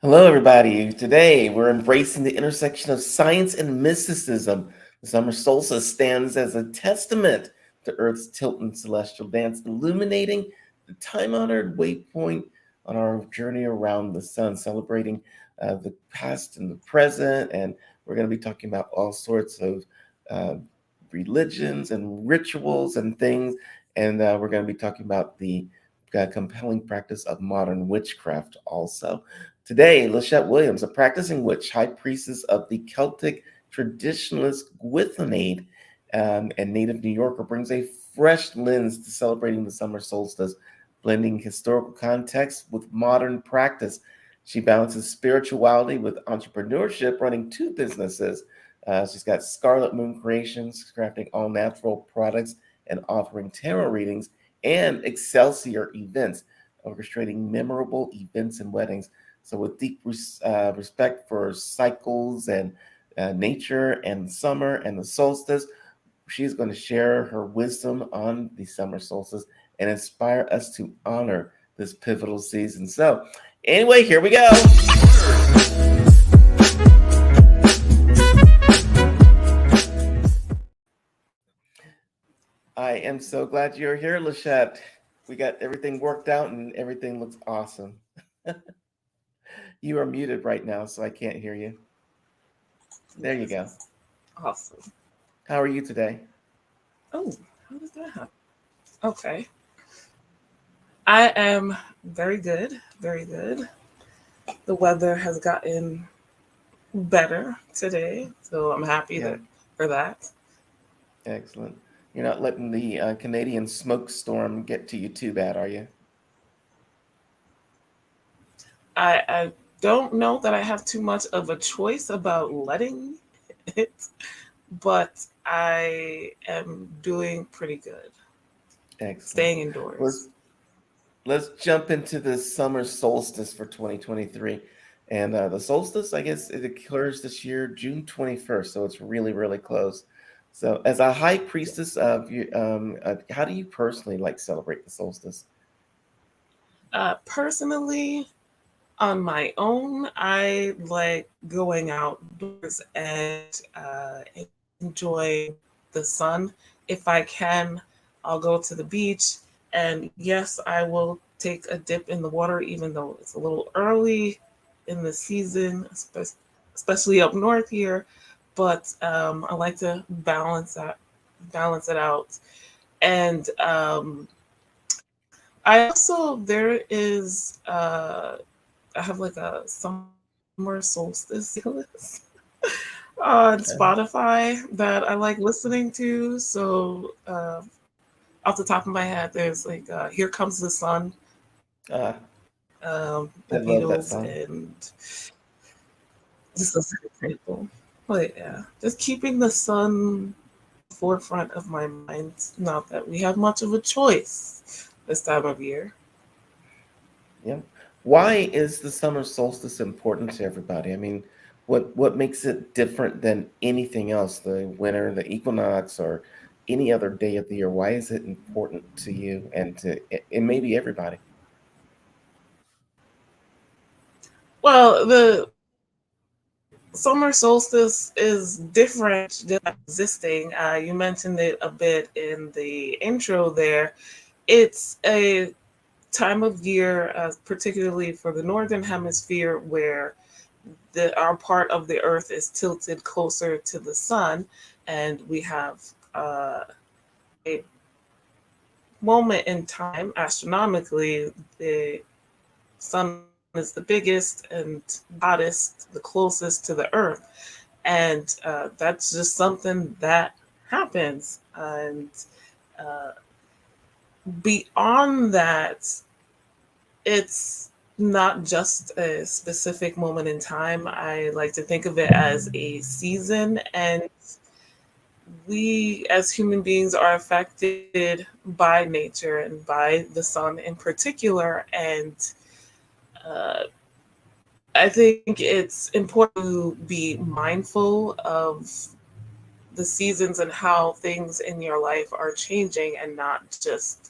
Hello, everybody. Today, we're embracing the intersection of science and mysticism. The summer solstice stands as a testament to Earth's tilt and celestial dance, illuminating the time honored waypoint on our journey around the sun, celebrating the past and the present. And we're going to be talking about all sorts of uh, religions and rituals and things. And we're going to be talking about the compelling practice of modern witchcraft also. Today, Lashette Williams, a practicing witch, high priestess of the Celtic Traditionalist Gwyddonaid, and native New Yorker, brings a fresh lens to celebrating the summer solstice, blending historical context with modern practice. She balances spirituality with entrepreneurship, running two businesses. She's got Scarlet Moon Creations, crafting all natural products and offering tarot readings, and Excelsior Events, orchestrating memorable events and weddings. So, with deep respect for cycles and nature and summer and the solstice, she's going to share her wisdom on the summer solstice and inspire us to honor this pivotal season. So, anyway, here we go. I am so glad you're here, Lashette. We got everything worked out and everything looks awesome. You are muted right now, so I can't hear you. There you go. Awesome. How are you today? Oh, how does that happen? Okay. I am very good, very good. The weather has gotten better today, so I'm happy Yeah, for that. excellent. You're not letting the Canadian smoke storm get to you too bad, are you? I don't know that I have too much of a choice about letting it, but I am doing pretty good. Excellent. Staying Let's indoors. let's jump into the summer solstice for 2023. And the solstice, I guess, it occurs this year, June 21st. So it's really, really close. So, as a high priestess of you, how do you personally like celebrate the solstice? Personally, on my own, I like going outdoors and enjoy the sun. If I can, I'll go to the beach. And yes, I will take a dip in the water, even though it's a little early in the season, especially up north here. But I like to balance it out. And I also there is I have like a summer solstice playlist on Spotify that I like listening to. So off the top of my head, there's like "Here Comes the Sun," Uh, the I love that Beatles, song. and just as an example. But yeah, just keeping the sun forefront of my mind. Not that we have much of a choice this time of year. Yeah. Why is the summer solstice important to everybody? I mean, what makes it different than anything else? The winter, the equinox, or any other day of the year? Why is it important to you and to and maybe everybody? Well, the summer solstice is different than existing. You mentioned it a bit in the intro there. It's a time of year, particularly for the northern hemisphere, where our part of the earth is tilted closer to the sun, and we have uh, a moment in time astronomically. The sun is the biggest and hottest, the closest to the earth, and that's just something that happens. And uh, beyond that, it's not just a specific moment in time. I like to think of it as a season, and we as human beings are affected by nature and by the sun in particular. And uh, I think it's important to be mindful of the seasons and how things in your life are changing, and not just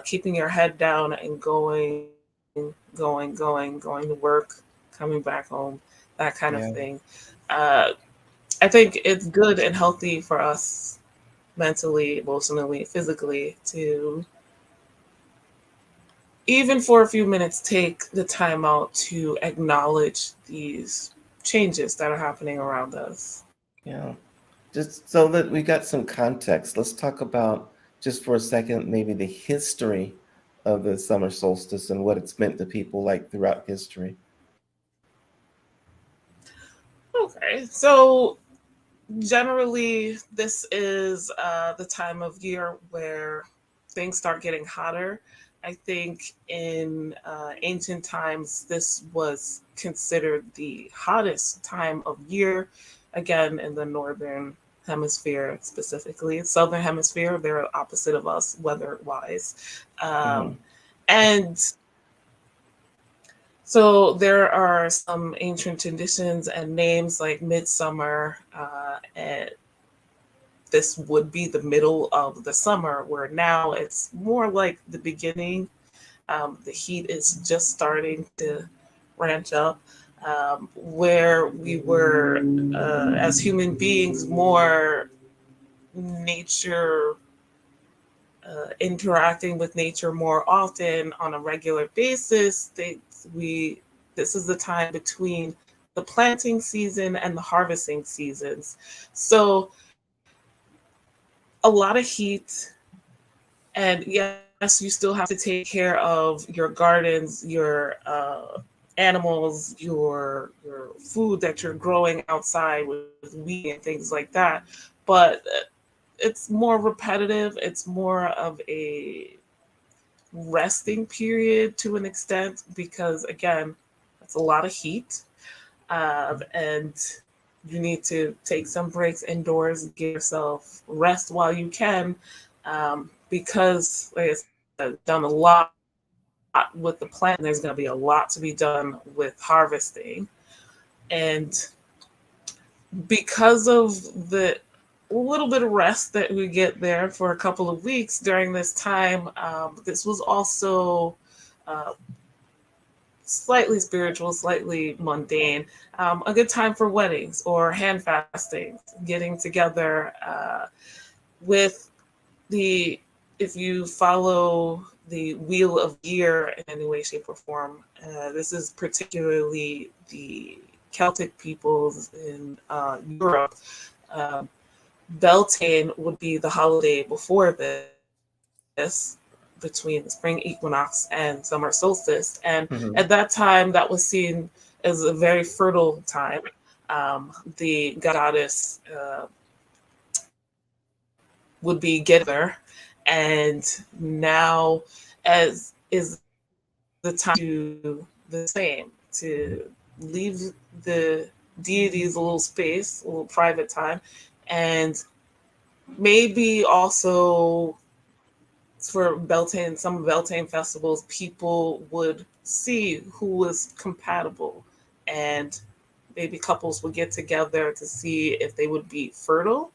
keeping your head down and going to work, coming back home, that kind of Yeah. thing. Uh, I think it's good and healthy for us mentally, emotionally, physically to, even for a few minutes, take the time out to acknowledge these changes that are happening around us. Yeah. Just so that we got some context, let's talk about just for a second maybe the history of the summer solstice and what it's meant to people like throughout history. Okay, so generally, this is the time of year where things start getting hotter. I think in ancient times, this was considered the hottest time of year. Again, in the northern hemisphere specifically, southern hemisphere, they're opposite of us weather-wise, Hmm. and so there are some ancient traditions and names like midsummer, and this would be the middle of the summer, where now it's more like the beginning. The heat is just starting to ranch up, where we were, as human beings, more nature, interacting with nature more often on a regular basis. We This is the time between the planting season and the harvesting seasons. So a lot of heat. And yes, you still have to take care of your gardens, your animals, your food that you're growing outside with weeding and things like that. But it's more repetitive. It's more of a resting period to an extent because, again, that's a lot of heat, and you need to take some breaks indoors, give yourself rest while you can, because, like I said, done a lot with the plant. There's going to be a lot to be done with harvesting, and because of the little bit of rest that we get there for a couple of weeks during this time, this was also uh, slightly spiritual, slightly mundane, a good time for weddings or hand fastings, getting together with the, if you follow the wheel of year in any way, shape, or form, this is particularly the Celtic peoples in Europe. Um, Beltane would be the holiday before this, between the spring equinox and summer solstice. And at that Hmm. time, that was seen as a very fertile time. The goddess would be getting together, and now as is the time to the same, to leave the deities a little space, a little private time, and maybe also for Beltane, some Beltane festivals, people would see who was compatible, and maybe couples would get together to see if they would be fertile,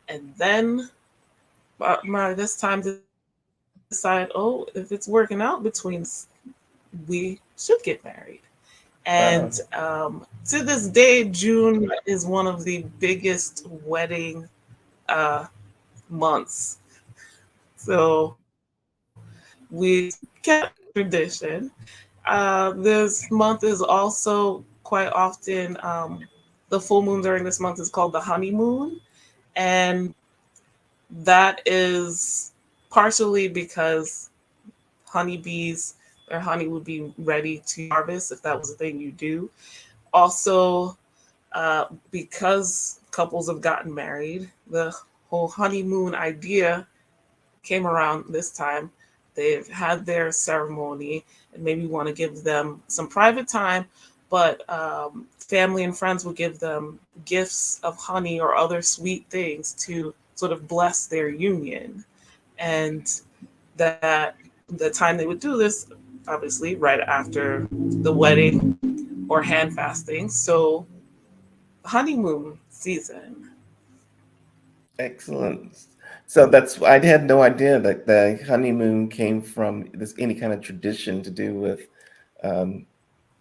and then by this time decide, oh, if it's working out between us, we should get married. And Wow. to this day, June is one of the biggest wedding uh, months. So we kept tradition. This month is also quite often, the full moon during this month is called the honeymoon. And that is partially because honeybees, their honey would be ready to harvest if that was a thing you do. Also, because couples have gotten married, the whole honeymoon idea came around this time. They've had their ceremony and maybe want to give them some private time, but family and friends will give them gifts of honey or other sweet things to sort of bless their union. And that the time they would do this, obviously, right after the wedding or hand fasting. So, honeymoon season. Excellent. So that's I had no idea that the honeymoon came from this any kind of tradition to do with um,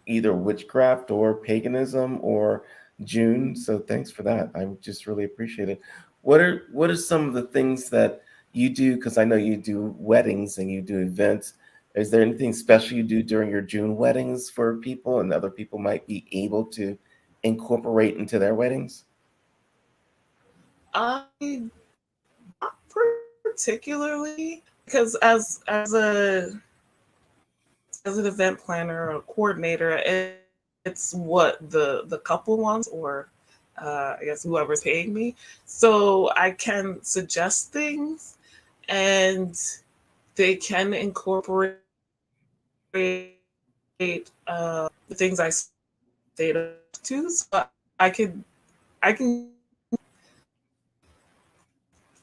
either witchcraft or paganism or June. So thanks for that. I just really appreciate it. What are some of the things that you do? Because I know you do weddings and you do events. Is there anything special you do during your June weddings for people and other people might be able to incorporate into their weddings? I not particularly, because as an event planner or coordinator, it's what the couple wants, or I guess whoever's paying me. So I can suggest things, and they can incorporate the things I say to. So I could I can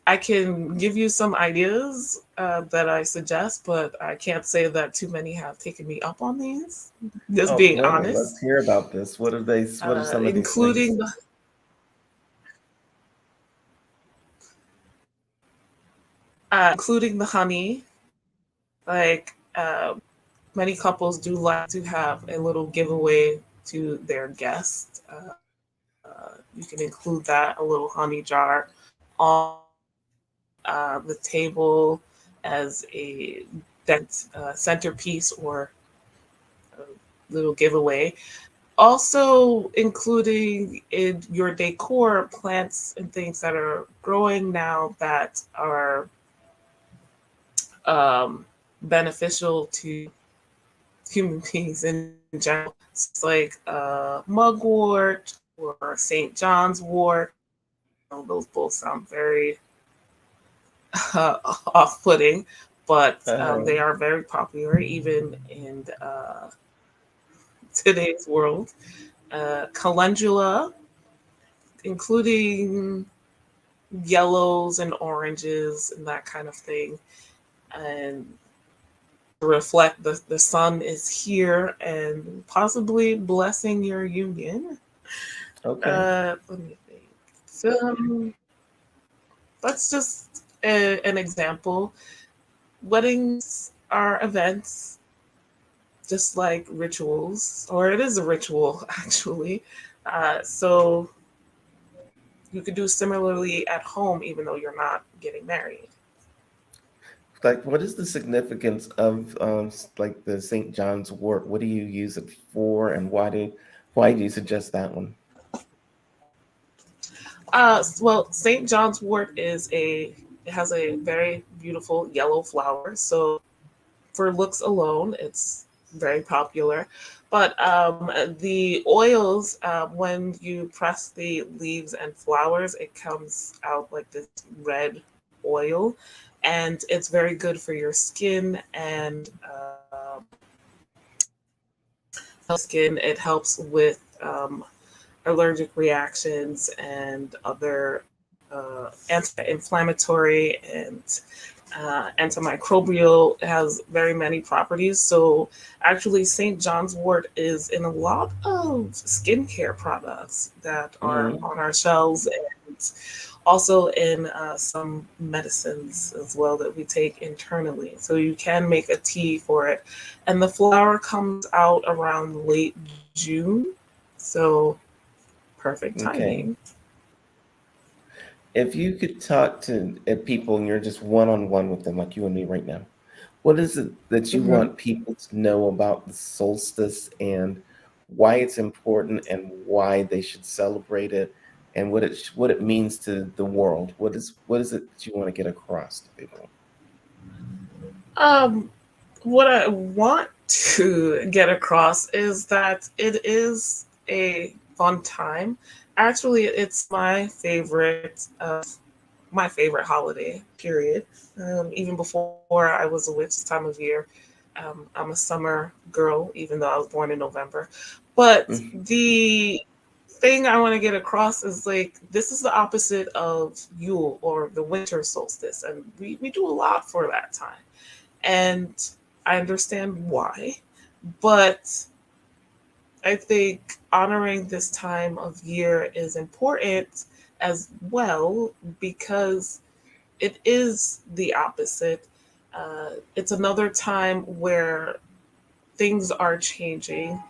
I can give you some ideas that I suggest, but I can't say that too many have taken me up on these. Just Oh, being clever. Let's honest, hear about this. What are they? What are some of these things? including including the honey. Like many couples do like to have a little giveaway to their guests. You can include that, a little honey jar, on the table as a centerpiece or a little giveaway. Also, including in your decor plants and things that are growing now that are um, beneficial to human beings in general. It's like mugwort or St. John's wort. Those both sound very off-putting, but they Um, are very popular even in today's world. Calendula, including yellows and oranges and that kind of thing, and to reflect the sun is here and possibly blessing your union. okay. Let me think. So, that's just an example. Weddings are events, just like rituals, or it is a ritual actually. So you could do similarly at home, even though you're not getting married. Like, what is the significance of like the St. John's wort? What do you use it for, and why do you suggest that one? Well, St. John's wort it has a very beautiful yellow flower. So for looks alone, it's very popular. But the oils, when you press the leaves and flowers, it comes out like this red oil, and it's very good for your skin and skin. It helps with allergic reactions and other anti-inflammatory and antimicrobial. It has very many properties. So actually, St. John's wort is in a lot of skincare products that are Hmm. on our shelves, and also in some medicines as well that we take internally. So you can make a tea for it. And the flower comes out around late June. So perfect Okay. timing. If you could talk to people and you're just one on one with them, like you and me right now, what is it that you Hmm. want people to know about the solstice and why it's important and why they should celebrate it and what it means to the world? What is it that you want to get across to people? Um, what I want to get across is that it is a fun time. Actually, it's my favorite holiday. Period. Even before I was a witch this time of year, I'm a summer girl, even though I was born in November. But Mhm. the thing I want to get across is like this is the opposite of Yule or the winter solstice, and we do a lot for that time, and I understand why, but I think honoring this time of year is important as well because it is the opposite. It's another time where things are changing.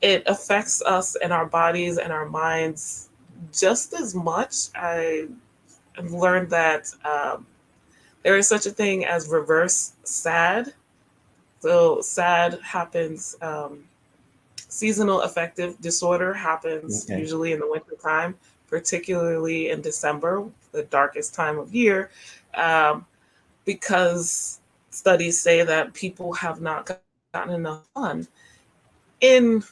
it affects us and our bodies and our minds just as much. I have learned that there is such a thing as reverse sad. So sad happens. Seasonal affective disorder happens Okay. usually in the winter time, particularly in December, the darkest time of year, um, because studies say that people have not gotten enough sun. In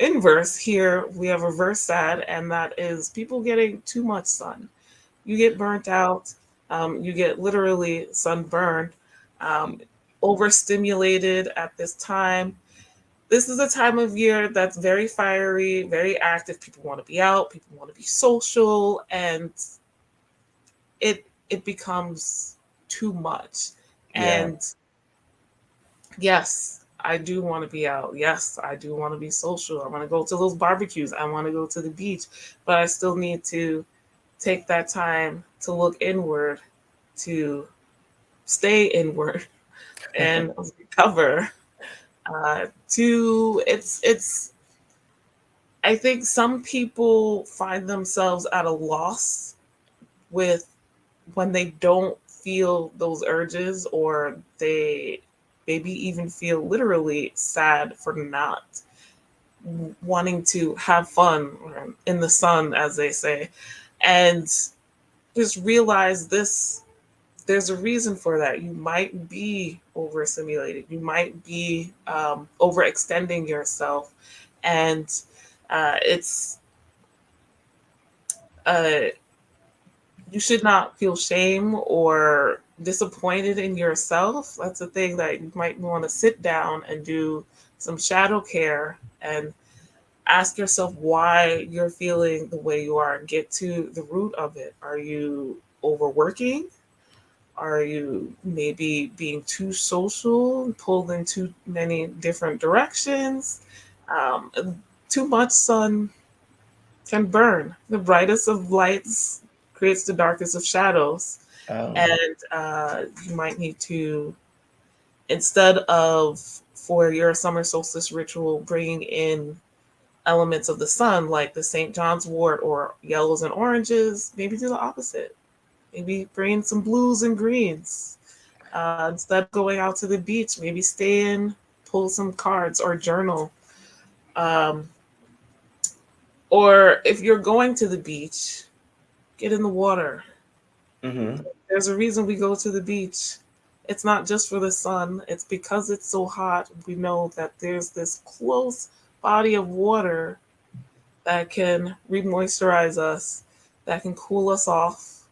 inverse, here we have reverse sad, and that is people getting too much sun. You get burnt out, you get literally sunburned, um, overstimulated at this time. This is a time of year that's very fiery, very active. People want to be out, people want to be social, and it becomes too much. Yeah. And yes, I do want to be out. Yes, I do want to be social. I want to go to those barbecues. I want to go to the beach, but I still need to take that time to look inward, to stay inward and recover. To it's I think some people find themselves at a loss with when they don't feel those urges, or they maybe even feel literally sad for not wanting to have fun or in the sun, as they say, and just realize this. There's a reason for that. You might be overstimulated. You might be overextending yourself, and it's uh, you should not feel shame or disappointed in yourself. That's a thing that you might want to sit down and do some shadow care and ask yourself why you're feeling the way you are and get to the root of it. Are you overworking? Are you maybe being too social, pulled in too many different directions? Too much sun can burn. The brightest of lights creates the darkest of shadows. Oh. And you might need to, instead of for your summer solstice ritual, bringing in elements of the sun, like the St. John's wort or yellows and oranges, maybe do the opposite. Maybe bring in some blues and greens. Instead of going out to the beach, maybe stay in, pull some cards or journal. Um, or if you're going to the beach, get in the water. Mm-hmm. There's a reason we go to the beach. It's not just for the sun, it's because it's so hot. We know that there's this close body of water that can re-moisturize us, that can cool us off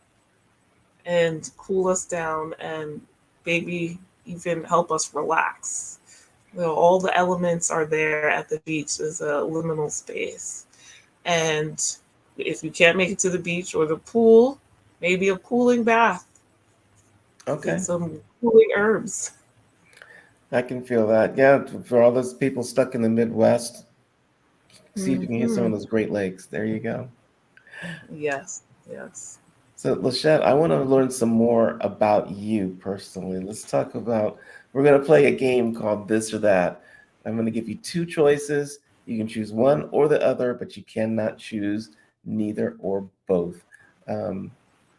and cool us down, and maybe even help us relax. All the elements are there at the beach. There's a liminal space. And if you can't make it to the beach or the pool, maybe a cooling bath with Okay. some cooling herbs. I can feel that. Yeah, for all those people stuck in the Midwest, see if you can hit some Hmm. of those Great Lakes. There you go. Yes, yes. So, Lashette, I want to learn some more about you personally. Let's talk about, we're going to play a game called This or That. I'm going to give you two choices. You can choose one or the other, but you cannot choose neither or both. Um,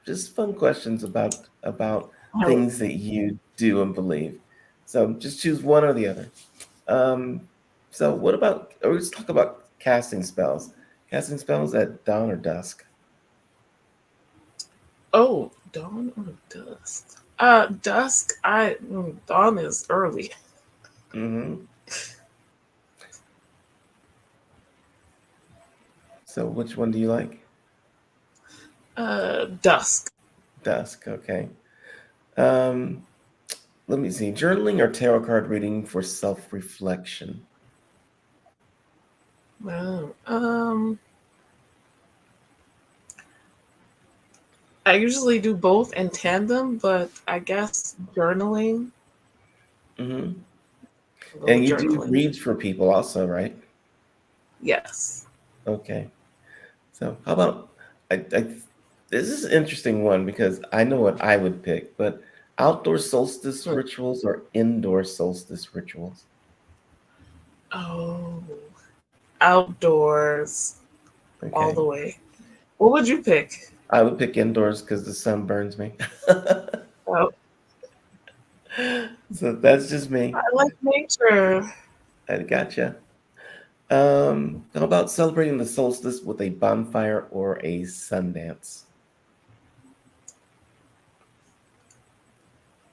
just fun questions about Oh, things that you do and believe. So just choose one or the other. Um, so what about, or let's talk about casting spells. Casting spells at dawn or dusk. oh, dawn or dusk? Dusk. Dawn is early. Hmm. So which one do you like? Dusk. Dusk, okay. Um, let me see. Journaling or tarot card reading for self-reflection? Wow. I usually do both in tandem, but I guess journaling. Hmm. I'll go And with you do journaling. reads for people also, right? Yes. Okay. So how about this is an interesting one because I know what I would pick, but outdoor solstice Hmm. rituals or indoor solstice rituals? Oh, outdoors all Okay. the way. What would you pick? I would pick indoors because the sun burns me. Oh, So that's just me. I like nature. I gotcha. How about celebrating the solstice with a bonfire or a sun dance?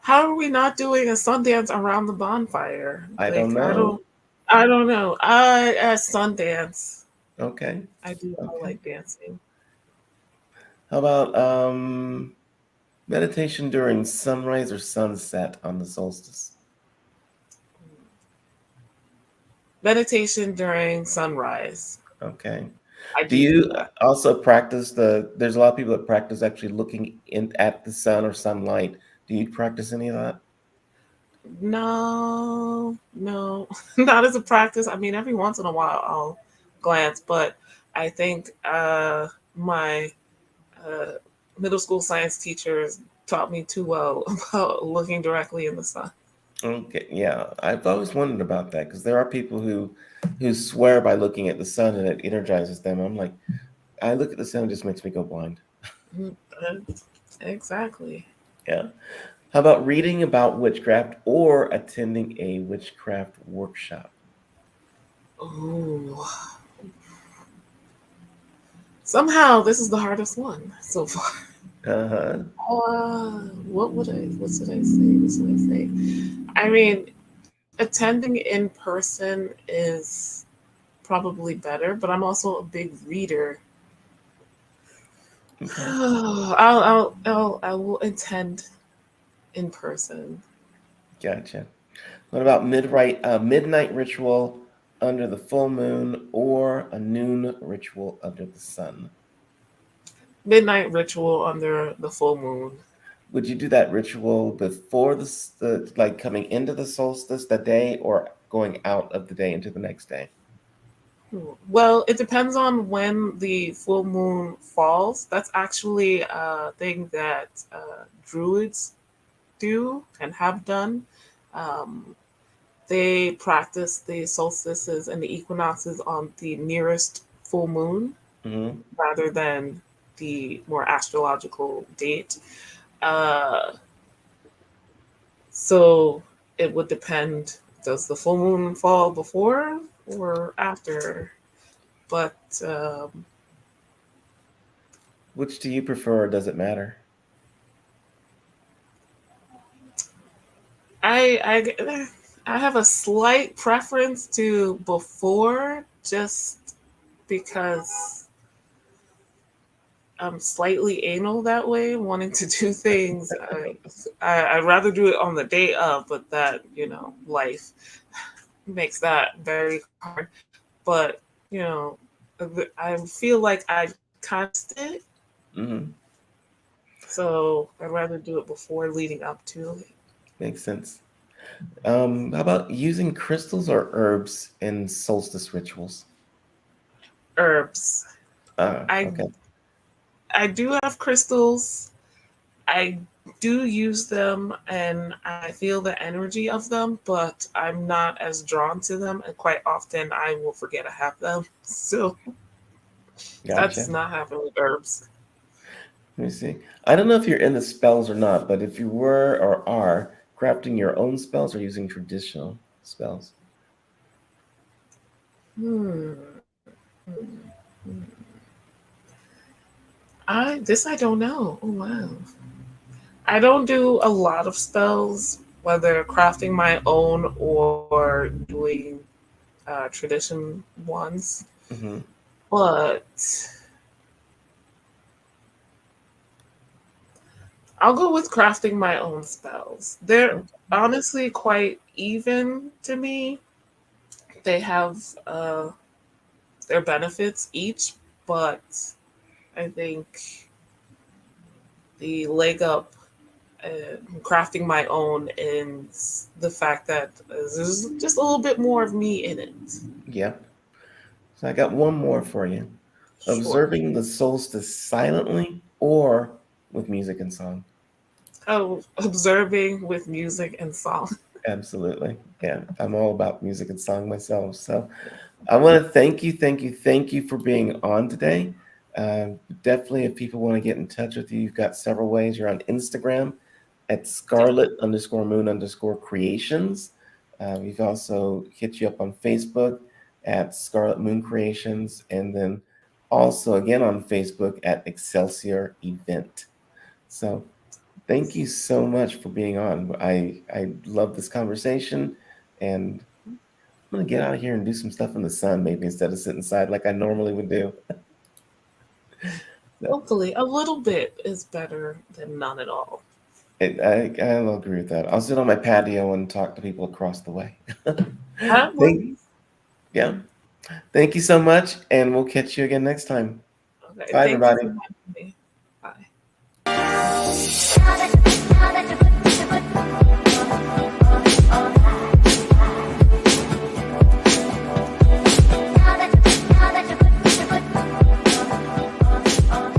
How are we not doing a Sundance around the bonfire? I don't Like know. I don't know. I Sundance. Okay. I Okay. like dancing. How about meditation during sunrise or sunset on the solstice? Meditation during sunrise. Okay. I Do do you that. also practice there's a lot of people that practice actually looking in at the sun or sunlight. Do you practice any of that? No, no, not as a practice. I mean, every once in a while I'll glance, but I think my uh, middle school science teachers taught me too well about looking directly in the sun. Okay, yeah. I've always wondered about that because there are people who swear by looking at the sun and it energizes them. I'm like, I look at the sun, it just makes me go blind. Mm, uh, Exactly. Yeah. How about reading about witchcraft or attending a witchcraft workshop? Ooh. Somehow this is the hardest one so far. Uh-huh. What should I say? What should I say? I mean, attending in person is probably better, but I'm also a big reader. Okay. I will attend in person. Gotcha. What about midnight ritual under the full moon or a noon ritual under the sun? Midnight ritual under the full moon. Would you do that ritual before the like coming into the solstice that day or going out of the day into the next day? Well, it depends on when the full moon falls. That's actually a thing that druids do and have done. Um, they practice the solstices and the equinoxes on the nearest full moon Hmm. rather than the more astrological date. Uh, so it would depend, does the full moon fall before or after? But Which do you prefer or does it matter? I have a slight preference to before, just because I'm slightly anal that way, wanting to do things. I'd rather do it on the day of, but that, life makes that very hard. But, you know, I feel like I kind of stick, Hmm. so I'd rather do it before leading up to it. Makes sense. How about using crystals or herbs in solstice rituals? Herbs. I Okay. I do have crystals. I do use them and I feel the energy of them, but I'm not as drawn to them. And quite often I will forget I have them. So that does Gotcha. not happen with herbs. Let me see. I don't know if you're into spells or not, but if you were or are crafting your own spells or using traditional spells. Hmm. I don't know. Oh wow. I don't do a lot of spells, whether crafting my own or doing tradition ones. Hmm. But I'll go with crafting my own spells. They're honestly quite even to me. They have their benefits each, but I think the leg up crafting my own is the fact that there's just a little bit more of me in it. Yep. So I got one more for you. Sure. Observing the solstice silently or with music and song. Oh, observing with music and song. Absolutely. Yeah. I'm all about music and song myself. So I want to thank you for being on today. Definitely, if people want to get in touch with you, you've got several ways. You're on Instagram at Scarlet_Moon_Creations. We've also hit you up on Facebook at Scarlet Moon Creations, and then also again on Facebook at Excelsior Event. So thank you so much for being on. I love this conversation, and I'm gonna get out of here and do some stuff in the sun, maybe instead of sit inside like I normally would do. So, Hopefully, a little bit is better than none at all. I'll agree with that. I'll sit on my patio and talk to people across the way. That Thank, works. yeah. Thank you so much, and we'll catch you again next time. Okay, Bye, thank you everybody. for having me. Bye.